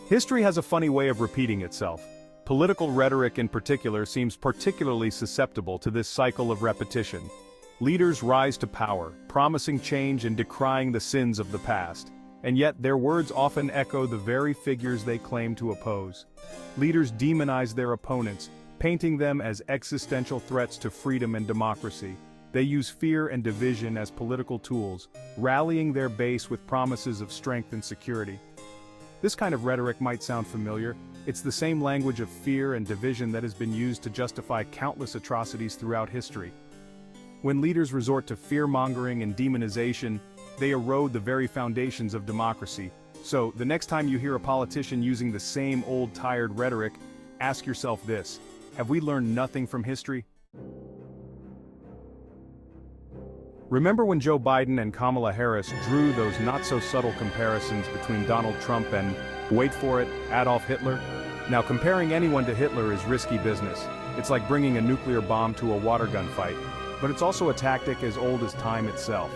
History has a funny way of repeating itself. Political rhetoric in particular seems particularly susceptible to this cycle of repetition. Leaders rise to power, promising change and decrying the sins of the past. And yet their words often echo the very figures they claim to oppose. Leaders demonize their opponents, painting them as existential threats to freedom and democracy. They use fear and division as political tools, rallying their base with promises of strength and security. This kind of rhetoric might sound familiar. It's the same language of fear and division that has been used to justify countless atrocities throughout history. When leaders resort to fear-mongering and demonization, they erode the very foundations of democracy. So, the next time you hear a politician using the same old tired rhetoric, ask yourself this: have we learned nothing from history? Remember when Joe Biden and Kamala Harris drew those not-so-subtle comparisons between Donald Trump and, wait for it, Adolf Hitler? Now, comparing anyone to Hitler is risky business. It's like bringing a nuclear bomb to a water gun fight. But it's also a tactic as old as time itself.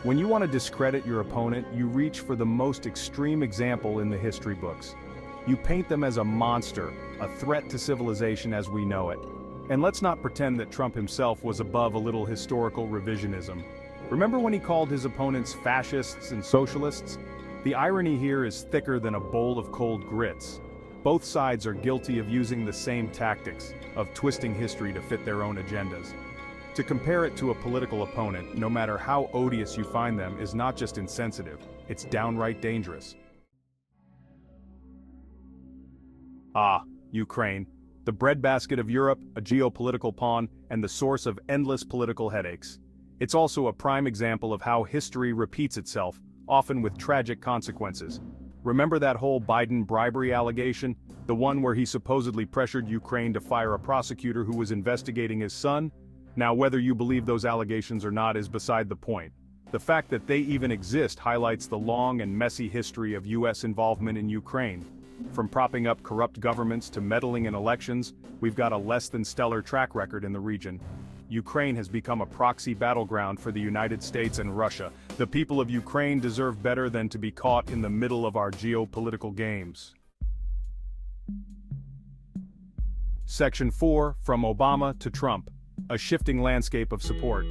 When you want to discredit your opponent, you reach for the most extreme example in the history books. You paint them as a monster, a threat to civilization as we know it. And let's not pretend that Trump himself was above a little historical revisionism. Remember when he called his opponents fascists and socialists? The irony here is thicker than a bowl of cold grits. Both sides are guilty of using the same tactics, of twisting history to fit their own agendas. To compare it to a political opponent, no matter how odious you find them, is not just insensitive, it's downright dangerous. Ah, Ukraine. The breadbasket of Europe, a geopolitical pawn, and the source of endless political headaches. It's also a prime example of how history repeats itself, often with tragic consequences. Remember that whole Biden bribery allegation? The one where he supposedly pressured Ukraine to fire a prosecutor who was investigating his son? Now, whether you believe those allegations or not is beside the point. The fact that they even exist highlights the long and messy history of US involvement in Ukraine. From propping up corrupt governments to meddling in elections, we've got a less than stellar track record in the region. Ukraine has become a proxy battleground for the United States and Russia. The people of Ukraine deserve better than to be caught in the middle of our geopolitical games. Section 4, From Obama to Trump. A shifting landscape of support.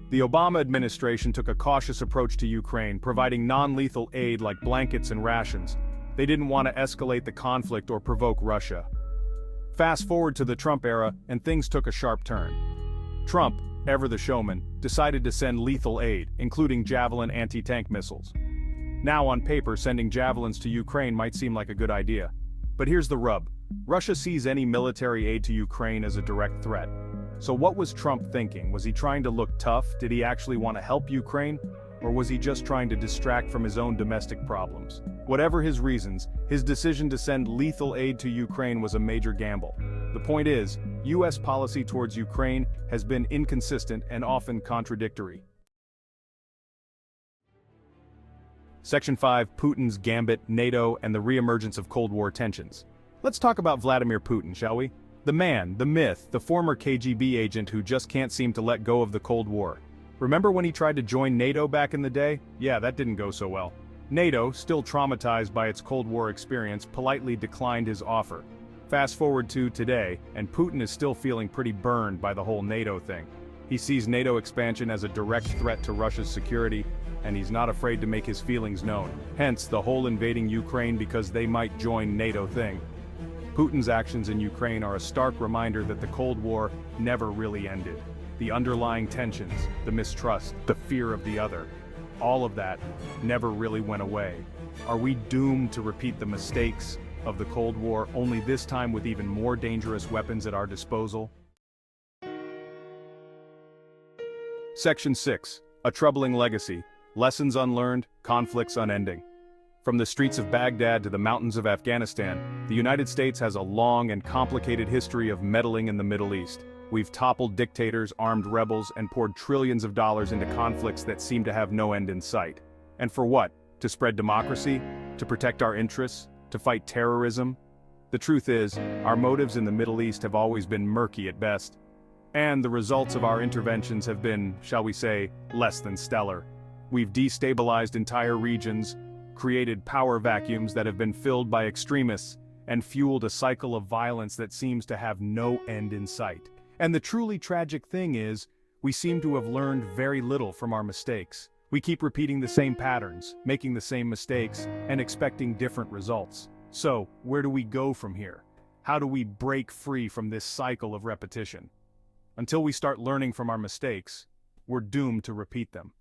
The Obama administration took a cautious approach to Ukraine, providing non-lethal aid like blankets and rations. They didn't want to escalate the conflict or provoke Russia. Fast forward to the Trump era, and things took a sharp turn. Trump, ever the showman, decided to send lethal aid, including Javelin anti-tank missiles. Now on paper, sending Javelins to Ukraine might seem like a good idea. But here's the rub. Russia sees any military aid to Ukraine as a direct threat. So what was Trump thinking? Was he trying to look tough? Did he actually want to help Ukraine? Or was he just trying to distract from his own domestic problems? Whatever his reasons, his decision to send lethal aid to Ukraine was a major gamble. The point is, US policy towards Ukraine has been inconsistent and often contradictory. Section 5, Putin's Gambit, NATO, and the Reemergence of Cold War Tensions. Let's talk about Vladimir Putin, shall we? The man, the myth, the former KGB agent who just can't seem to let go of the Cold War. Remember when he tried to join NATO back in the day? Yeah, that didn't go so well. NATO, still traumatized by its Cold War experience, politely declined his offer. Fast forward to today, and Putin is still feeling pretty burned by the whole NATO thing. He sees NATO expansion as a direct threat to Russia's security, and he's not afraid to make his feelings known. Hence, the whole invading Ukraine because they might join NATO thing. Putin's actions in Ukraine are a stark reminder that the Cold War never really ended. The underlying tensions, the mistrust, the fear of the other, all of that never really went away. Are we doomed to repeat the mistakes of the Cold War, only this time with even more dangerous weapons at our disposal? Section 6, A Troubling Legacy, Lessons Unlearned, Conflicts Unending. From the streets of Baghdad to the mountains of Afghanistan, the United States has a long and complicated history of meddling in the Middle East. We've toppled dictators, armed rebels, and poured trillions of dollars into conflicts that seem to have no end in sight. And for what? To spread democracy? To protect our interests? To fight terrorism? The truth is, our motives in the Middle East have always been murky at best. And the results of our interventions have been, shall we say, less than stellar. We've destabilized entire regions, created power vacuums that have been filled by extremists, and fueled a cycle of violence that seems to have no end in sight. And the truly tragic thing is, we seem to have learned very little from our mistakes. We keep repeating the same patterns, making the same mistakes, and expecting different results. So, where do we go from here? How do we break free from this cycle of repetition? Until we start learning from our mistakes, we're doomed to repeat them.